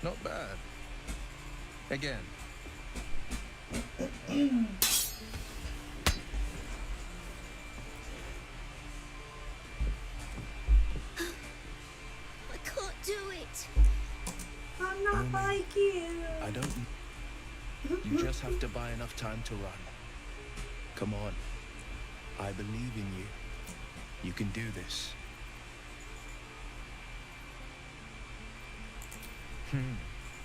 Not bad. Again. I can't do it. I'm not like you. I don't... You just have to buy enough time to run. Come on. I believe in you. You can do this.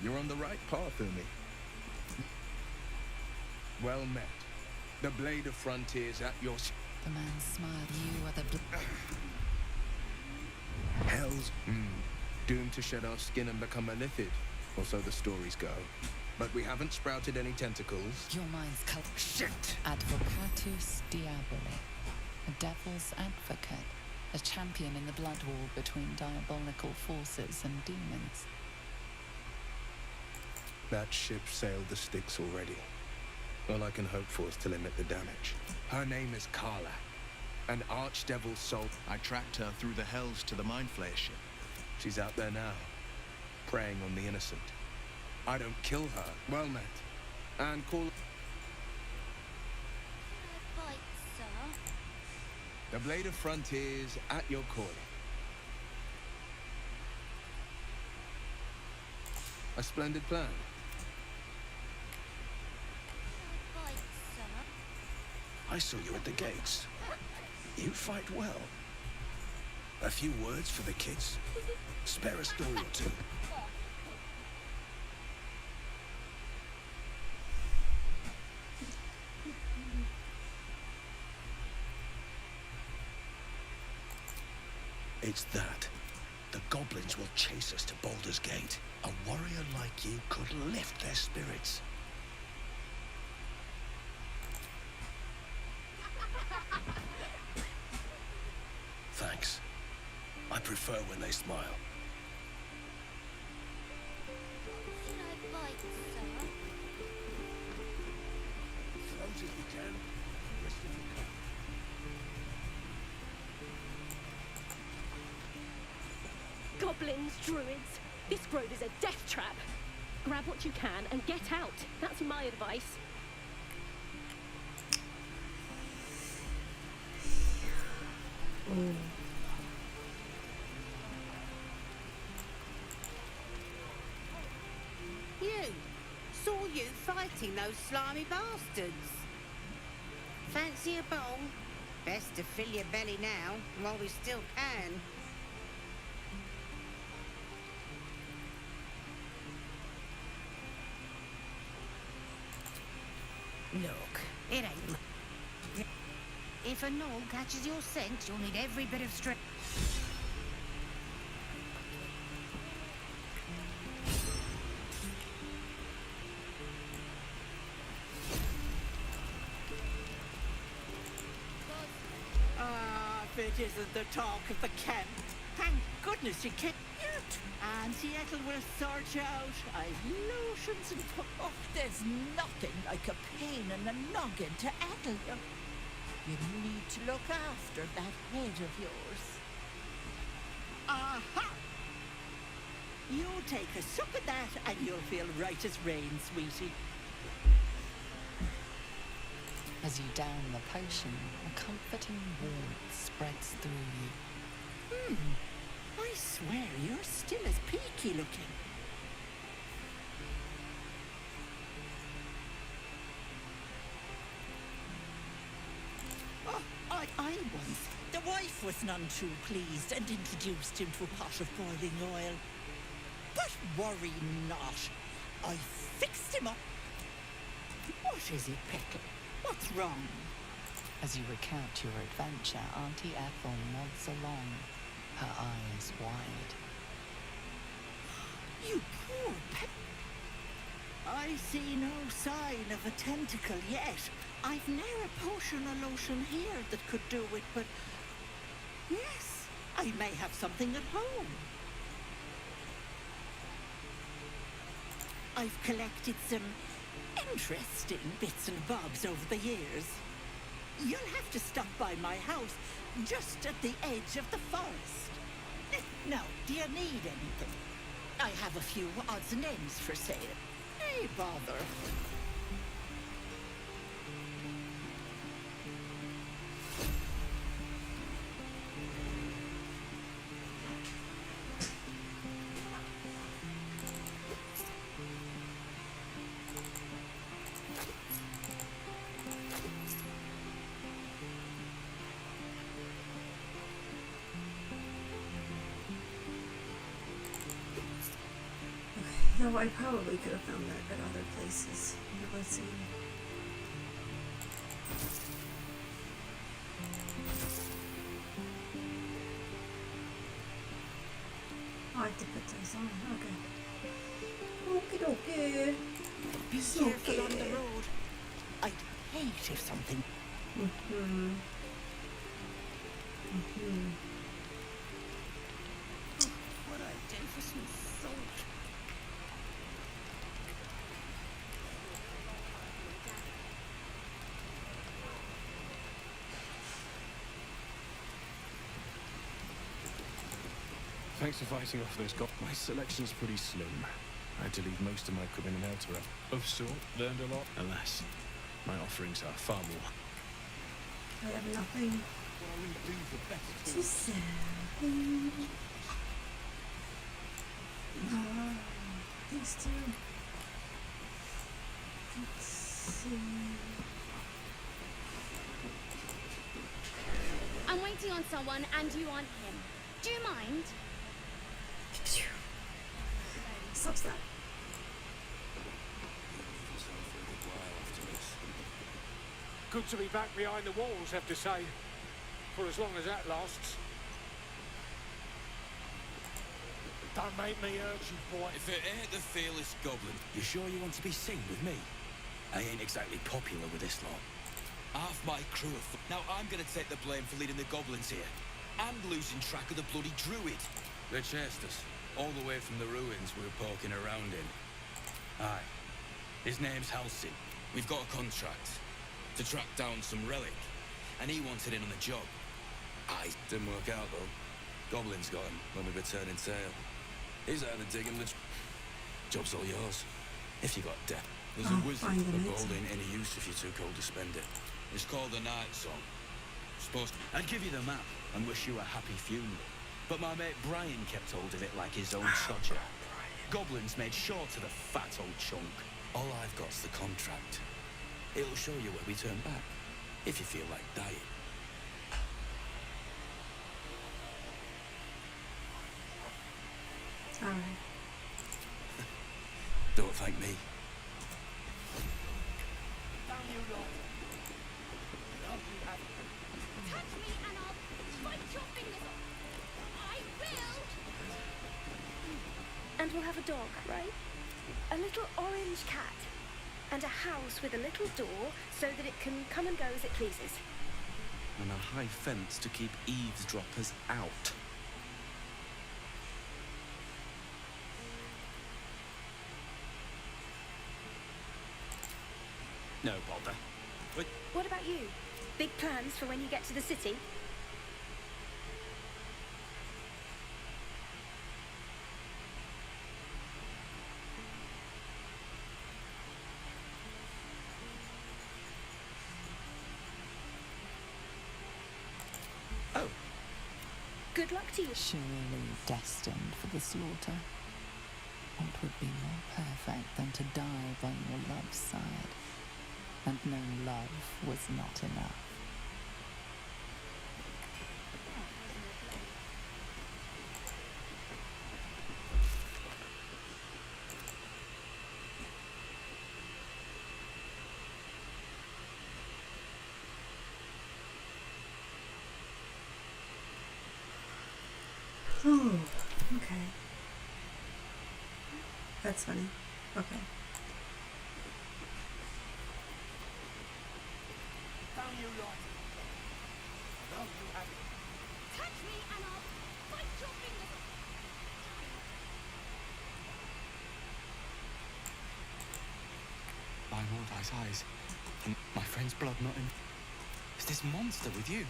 You're on the right path, Umi. Well met. The blade of frontiers at your... The man smiled. You are the... Hells... Doomed to shed our skin and become a lithid. Or so the stories go. But we haven't sprouted any tentacles. Your mind's cult. Shit! Advocatus Diaboli. A devil's advocate. A champion in the blood war between diabolical forces and demons. That ship sailed the Styx already. All I can hope for is to limit the damage. Her name is Carla. An archdevil soul. I tracked her through the hells to the Mind Flayer ship. She's out there now, preying on the innocent. I don't kill her. Well met. And call... Fight, sir. The Blade of Frontiers at your calling. A splendid plan. Fight, sir. I saw you at the gates. You fight well. A few words for the kids. Spare a story or two. It's that. The goblins will chase us to Baldur's Gate. A warrior like you could lift their spirits. Thanks. I prefer when they smile. Should I fight, sir? Close as you can. Rest of you can. Goblins, druids. This grove is a death trap. Grab what you can and get out. That's my advice. You! Saw you fighting those slimy bastards. Fancy a bowl? Best to fill your belly now, while we still can. Look, it ain't... If a gnoll catches your scent, you'll need every bit of strength. It isn't the talk of the camp. Thank goodness you came out. Auntie Ethel will sort you out. I've lotions and... Oh, there's nothing like a pain in the noggin to addle you. You need to look after that head of yours. Aha! You take a suck at that and you'll feel right as rain, sweetie. As you down the potion, a comforting warmth spreads through you. I swear you're still as peaky looking. Oh, I once... The wife was none too pleased and introduced him to a pot of boiling oil. But worry not. I fixed him up. What is it, Petal? What's wrong? As you recount your adventure, Auntie Ethel nods along, her eyes wide. You poor pet. I see no sign of a tentacle yet. I've ne'er a potion or lotion here that could do it, but... Yes, I may have something at home. I've collected some interesting bits and bobs over the years. You'll have to stop by my house, just at the edge of the forest. Now, do you need anything? I have a few odds and ends for sale. Hey, bother. No, I probably could have found that at other places. But let's see. Oh, I have to put those on. Okay. Okay. Be careful on the road. I'd hate if something... What I do for some salt. Thanks for fighting off those goblins. My selection's pretty slim. I had to leave most of my equipment in Eltura. Of sort, learned a lot. Alas, my offerings are far more. I have nothing to sell. These two. Let's see. I'm waiting on someone and you aren't him. Do you mind? Stop that. Good to be back behind the walls, have to say. For as long as that lasts. Don't make me hurt you, boy. If it ain't the fearless goblin. You sure you want to be seen with me? I ain't exactly popular with this lot. Half my crew of... Now I'm gonna take the blame for leading the goblins here. And losing track of the bloody druid. They chased us, all the way from the ruins we were poking around in. Aye. His name's Halsey. We've got a contract to track down some relic. And he wanted in on the job. Aye. Didn't work out, though. Goblins got him when we were turning tail. He's out of digging the... Job's all yours. If you got debt. There's a wizard, but gold ain't any use if you're too cold to spend it. It's called the Night Song. Supposed to... I'd give you the map and wish you a happy funeral. But my mate Brian kept hold of it like his own sodger. Goblins made sure to the fat old chunk. All I've got's the contract. It'll show you where we turn back, if you feel like dying. Alright. Don't thank me. Touch me and I'll bite your fingers off. I will! And we'll have a dog, right? A little orange cat. And a house with a little door so that it can come and go as it pleases. And a high fence to keep eavesdroppers out. No bother. But What about you? Big plans for when you get to the city? oh, Good luck to you. Surely destined for the slaughter. What would be more perfect than to die by your love's side? And no love was not enough. Oh, okay. That's funny. Okay. Don't you like it? Don't you have it? Touch me and I'll bite your fingers off. My Mordai's eyes. And my friend's blood not in... Is this monster with you?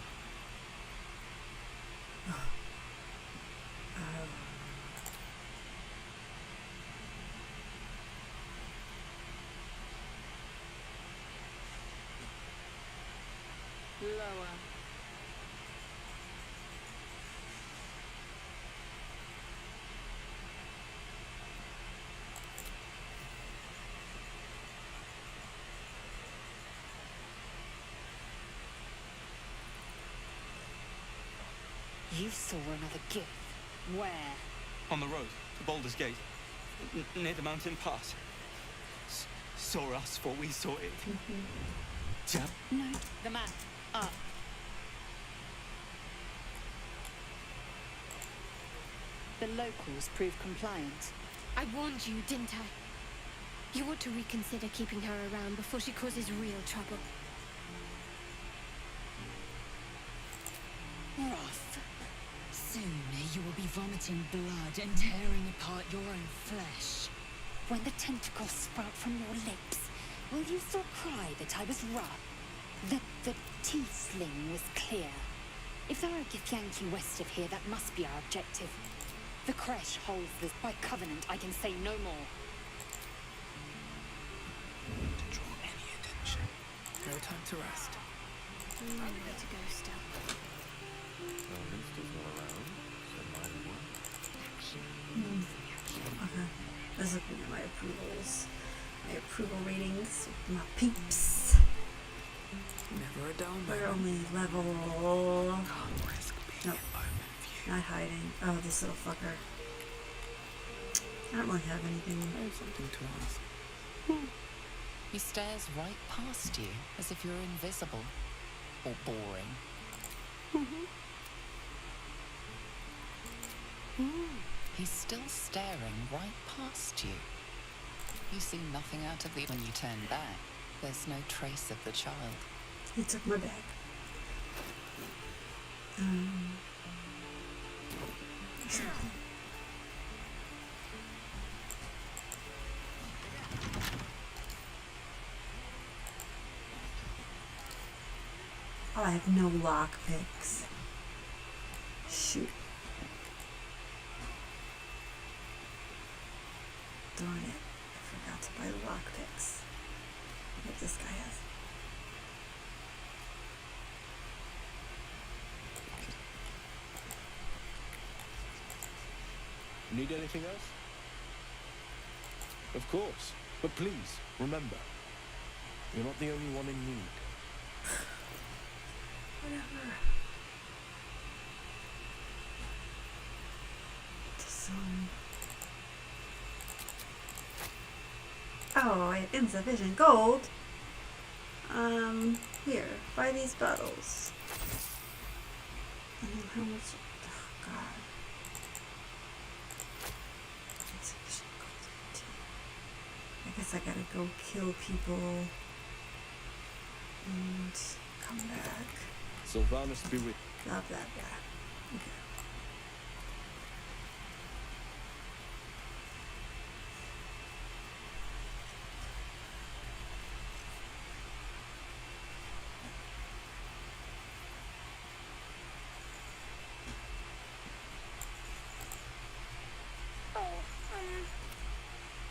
saw another gift. Where? On the road to Baldur's Gate, near the mountain pass. Saw us before we saw it. Jab. No, the map. Up. The locals proved compliant. I warned you, didn't I? You ought to reconsider keeping her around before she causes real trouble. Rough. Soon you will be vomiting blood and tearing apart your own flesh. When the tentacles sprout from your lips, will you still cry that I was rough? The tiefling was clear. If there are Githyanki west of here, that must be our objective. The creche holds this. By covenant, I can say no more. To draw any attention. No time to rest. Way to go, still. Well, Minster's not around, so might as well. Okay. I was looking at my approvals. My approval ratings. My peeps. Never a dull We're only level. Nope. Not hiding. Oh, this little fucker. I don't really have anything. I have something to ask. He stares right past you, as if you're invisible. Or boring. He's still staring right past you. You see nothing out of the... When you turn back, there's no trace of the child. He took my bag. Oh, I have no lock picks. Shoot. Darn it. I forgot to buy lock picks. What this guy has. Need anything else? Of course. But please, remember, you're not the only one in need. Whatever. Oh, I have insufficient gold. Here, buy these bottles. And then how much? Oh, God. Insufficient gold. I guess I gotta go kill people and come back. Sylvanus be with. Blah blah blah. Okay.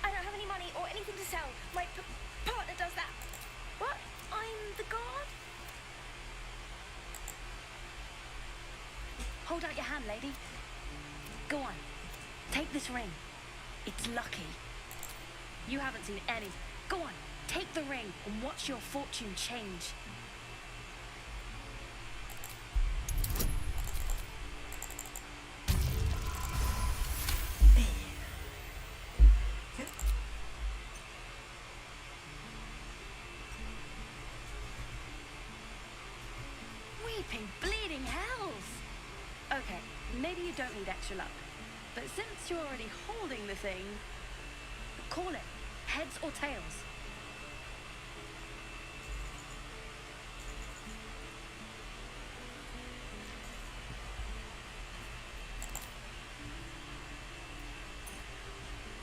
I don't have any money or anything to sell. My partner does that. What? I'm the guard? Hold out your hand, lady. Go on. Take this ring. It's lucky. You haven't seen any. Go on. Take the ring and watch your fortune change. Weeping, bleeding hells! Okay, maybe you don't need extra luck. But since you're already holding the thing, call it heads or tails.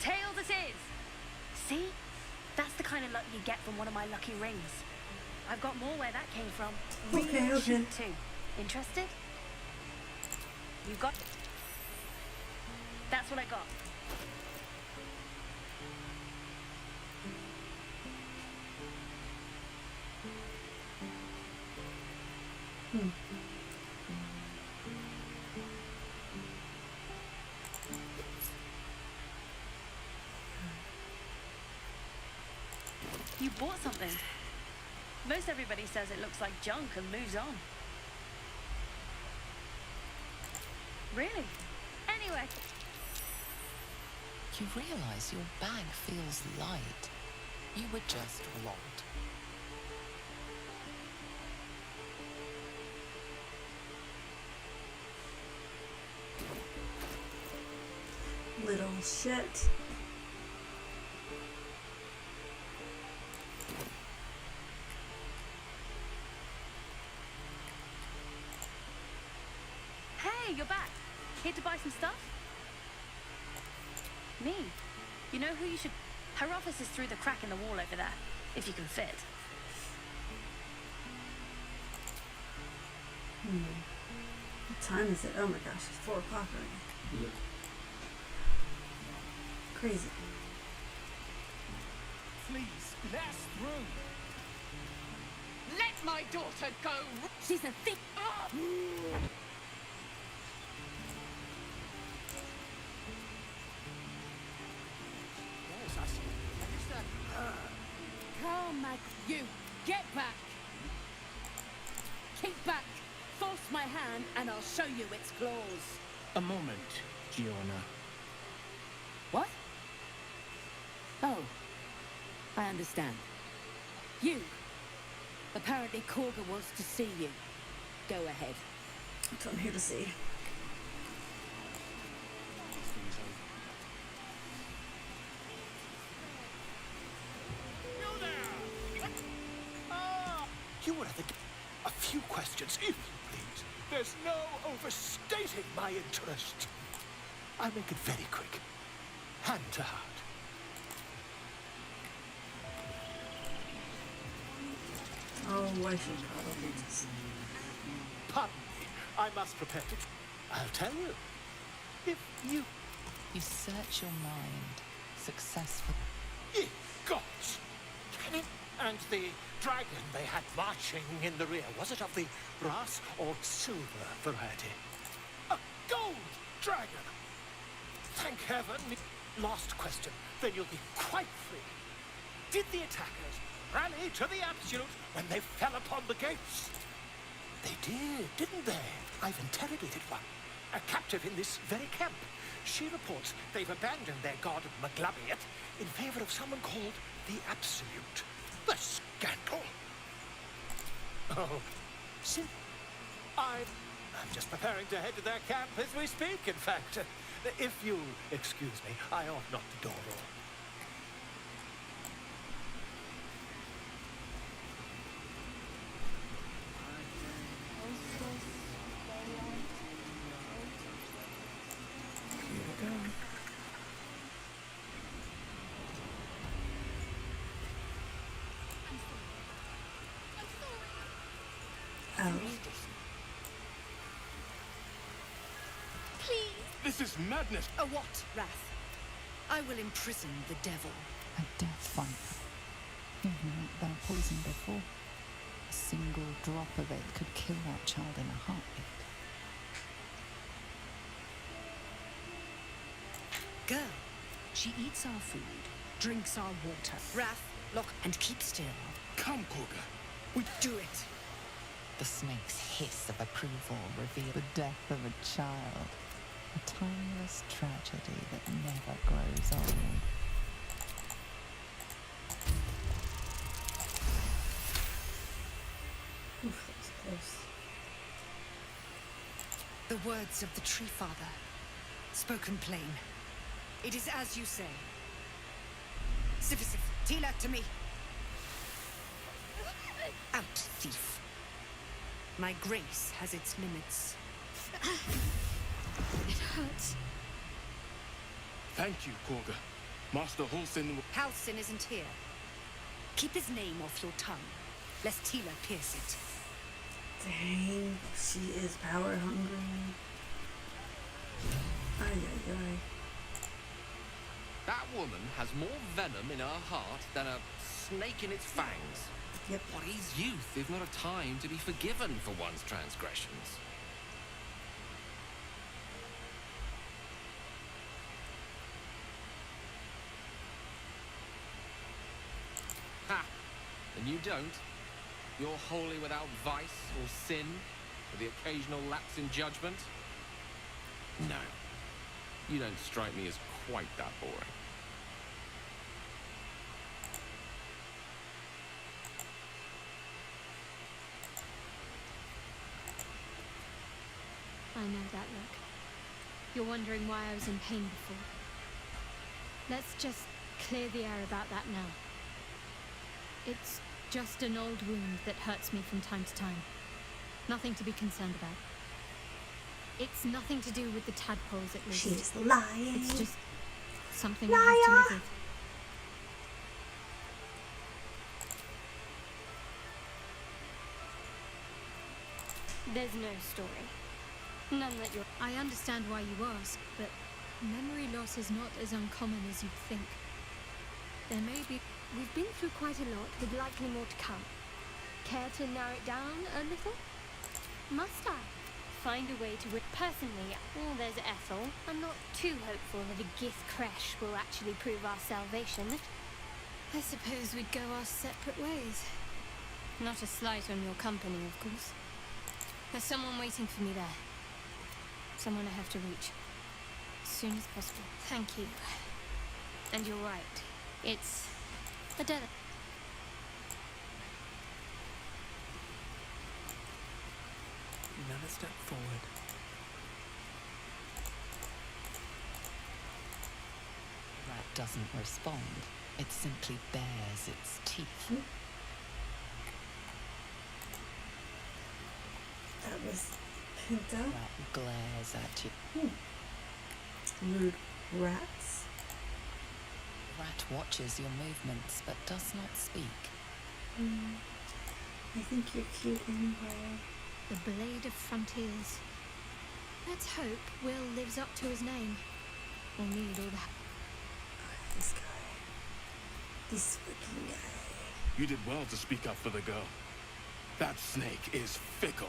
Tails it is! See? That's the kind of luck you get from one of my lucky rings. I've got more where that came from. Okay, Real okay. shit too. Interested? You got it. That's what I got. You bought something. Most everybody says it looks like junk and moves on. Really? Anyway. You realize your bag feels light. You were just wronged. Little shit. Hey, you're back. Here to buy some stuff? Me. You know who you should... Her office is through the crack in the wall over there, if you can fit. What time is it? Oh my gosh, it's 4 o'clock already. Yeah. Crazy. Please, let us through. Let my daughter go. She's a thick... Come, Mag. You, get back. Keep back. Force my hand and I'll show you its claws. A moment, Giona. What? Oh, I understand. You. Apparently Korga wants to see you. Go ahead. That's what I'm here to see. You will have a few questions, if you please. There's no overstating my interest. I'll make it very quick. Hand to heart. Oh, I should probably just... Pardon me, I must prepare to... I'll tell you. If you... You search your mind successfully. Ye gods! And the dragon they had marching in the rear, was it of the brass or silver variety? A gold dragon! Thank heaven. Last question, then you'll be quite free. Did the attackers rally to the absolute when they fell upon the gates? They did, didn't they? I've interrogated one, a captive in this very camp. She reports they've abandoned their god Maglabiet in favor of someone called the Absolute. The scandal! Oh, I'm just preparing to head to their camp as we speak, in fact. If you'll excuse me, I ought not to dawdle. This is madness. A what, Wrath? I will imprison the devil. A death viper. You've not been poisoned before. A single drop of it could kill that child in a heartbeat. Girl, she eats our food, drinks our water. Wrath, look, and keep still. Come, Korga. We do it. The snake's hiss of approval revealed the death of a child. A timeless tragedy that never grows old. Oof, that was close. The words of the Tree Father, spoken plain. It is as you say. Sif, Tila, to me. Out, thief. My grace has its limits. It hurts. Thank you, Korga. Master Halsin... Halsin isn't here. Keep his name off your tongue, lest Tila pierce it. Dang, she is power hungry. Ay, ay, ay. That woman has more venom in her heart than a snake in its fangs. Yep. What is youth if not a time to be forgiven for one's transgressions? Ha! And you don't? You're wholly without vice or sin, with the occasional lapse in judgment? No. You don't strike me as quite that boring. I know that look. You're wondering why I was in pain before. Let's just clear the air about that now. It's just an old wound that hurts me from time to time. Nothing to be concerned about. It's nothing to do with the tadpoles, at least. She's lying. It's just something I have to live with. There's no story. None that you're... I understand why you ask, but memory loss is not as uncommon as you'd think. There may be... We've been through quite a lot, with likely more to come. Care to narrow it down a little? Must I? Find a way to... Personally, there's Ethel. I'm not too hopeful that a Gith crash will actually prove our salvation. I suppose we'd go our separate ways. Not a slight on your company, of course. There's someone waiting for me there. Someone I have to reach. As soon as possible. Thank you. And you're right. It's a delicate... Another step forward. Rat doesn't respond. It simply bares its teeth. That was Pinto. Rat glares at you. Rude rats. Rat watches your movements but does not speak. I think you're cute anyway. The Blade of Frontiers. Let's hope Will lives up to his name. We'll need all the... This guy. This fucking guy. You did well to speak up for the girl. That snake is fickle.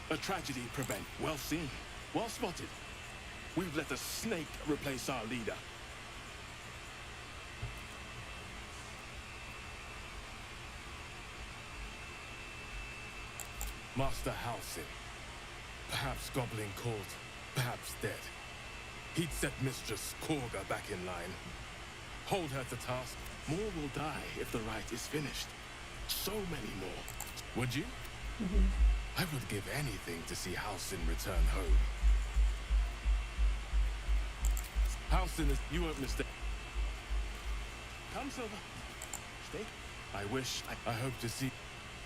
A tragedy prevent. Well seen. Well spotted. We've let the snake replace our leader. Master Halsin. Perhaps Goblin caught, perhaps dead. He'd set Mistress Korga back in line. Hold her to task. More will die if the rite is finished. So many more. Would you? I would give anything to see Halsin return home. Halsin is... You weren't mistaken. Come, Silver. Stay. I wish... I hope to see...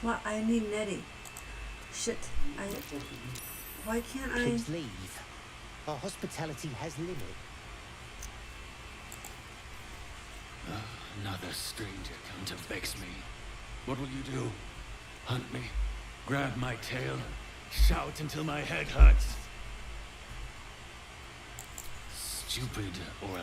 What? I need Nettie. Shit. Why can't I... Please leave. Our hospitality has limit. Another stranger come to vex me. What will you do? Hunt me? Grab my tail? Shout until my head hurts? Stupid or...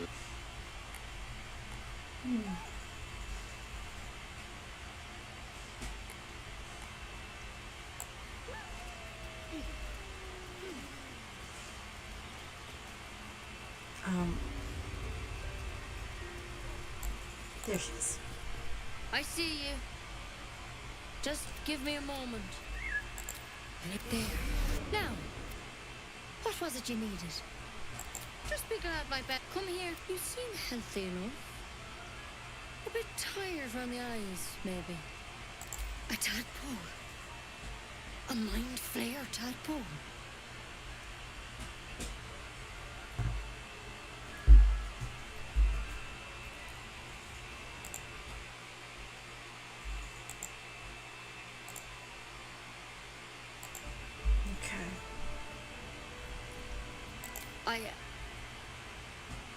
There she is. I see you. Just give me a moment. Right there. Now, what was it you needed? Just be glad my back. Come here. You seem healthy enough. A bit tired around the eyes, maybe. A tadpole. A mind flayer tadpole.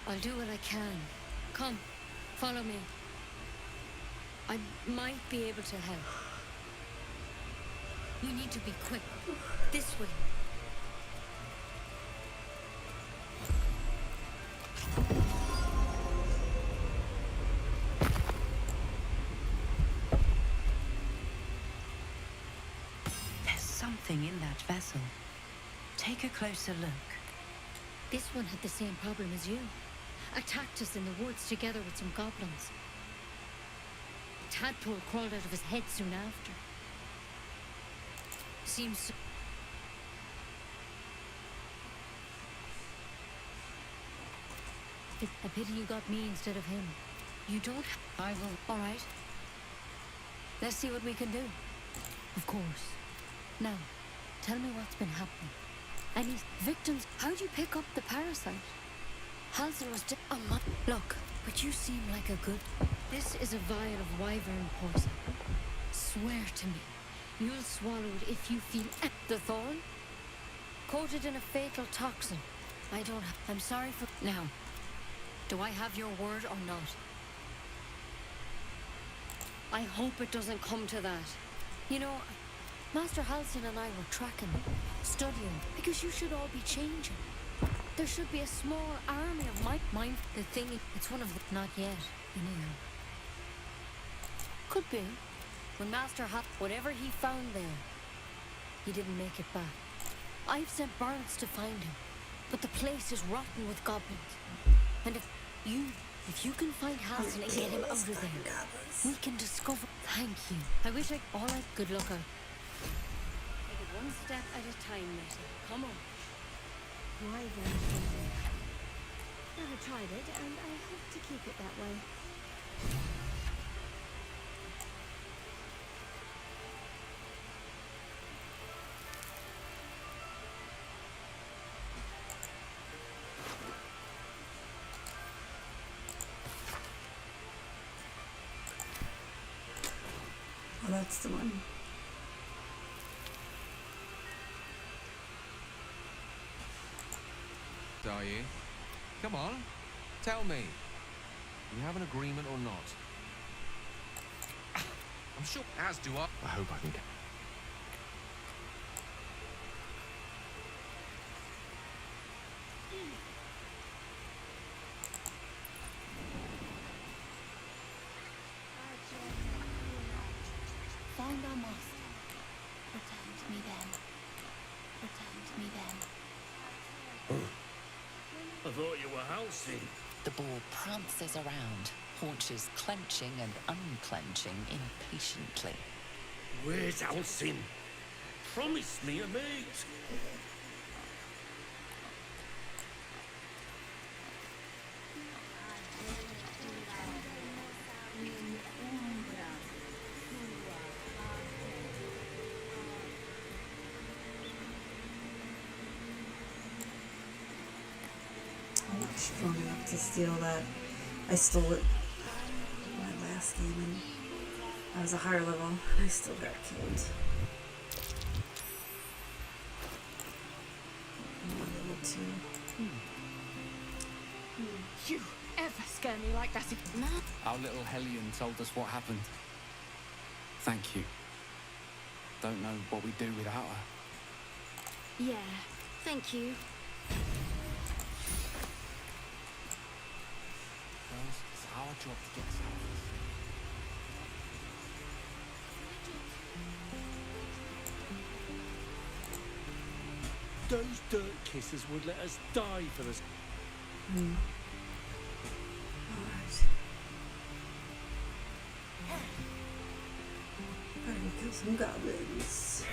I'll do what I can. Come, follow me. I might be able to help. You need to be quick. This way. There's something in that vessel. Take a closer look. This one had the same problem as you. Attacked us in the woods together with some goblins. A tadpole crawled out of his head soon after. Seems... It's a pity you got me instead of him. You don't. I will. All right. Let's see what we can do. Of course. Now, tell me what's been happening. Any victims? How'd you pick up the parasite? Halsin was a month. Look, but you seem like a good. This is a vial of wyvern poison. Swear to me, you'll swallow it if you feel the thorn. Coated in a fatal toxin. I don't. I'm sorry for. Now, do I have your word or not? I hope it doesn't come to that. You know, Master Halsin and I were tracking, studying, because you should all be changing. There should be a small army of mine. The thing, it's one of the. Not yet, anyhow. Could be. When Master whatever he found there, he didn't make it back. I've sent birds to find him, but the place is rotten with goblins. And if you can find Halsin and get him out of there, we can discover. Thank you. I wish I. All right. Good luck out. Take it one step at a time, Nettie. Come on. Wyvern poison. Never tried it, and I hope to keep it that way. Oh, that's the one. Are you? Come on, tell me. You have an agreement or not? I'm sure, as do I. I hope I can get... Find our master. Return to me then. Return to me then. I thought you were Halsin. The boar prances around, haunches clenching and unclenching impatiently. Where's Halsin? Promise me a mate. I'm not strong enough to steal that. I stole it in my last game and I was a higher level and I still got killed. I'm on level 2. You ever scare me like that? No. Our little Hellion told us what happened. Thank you. Don't know what we'd do without her. Yeah, thank you. Girls, it's our job to get us out of this. Those dirt kissers would let us die for this. Alright. Gotta go kill some goblins.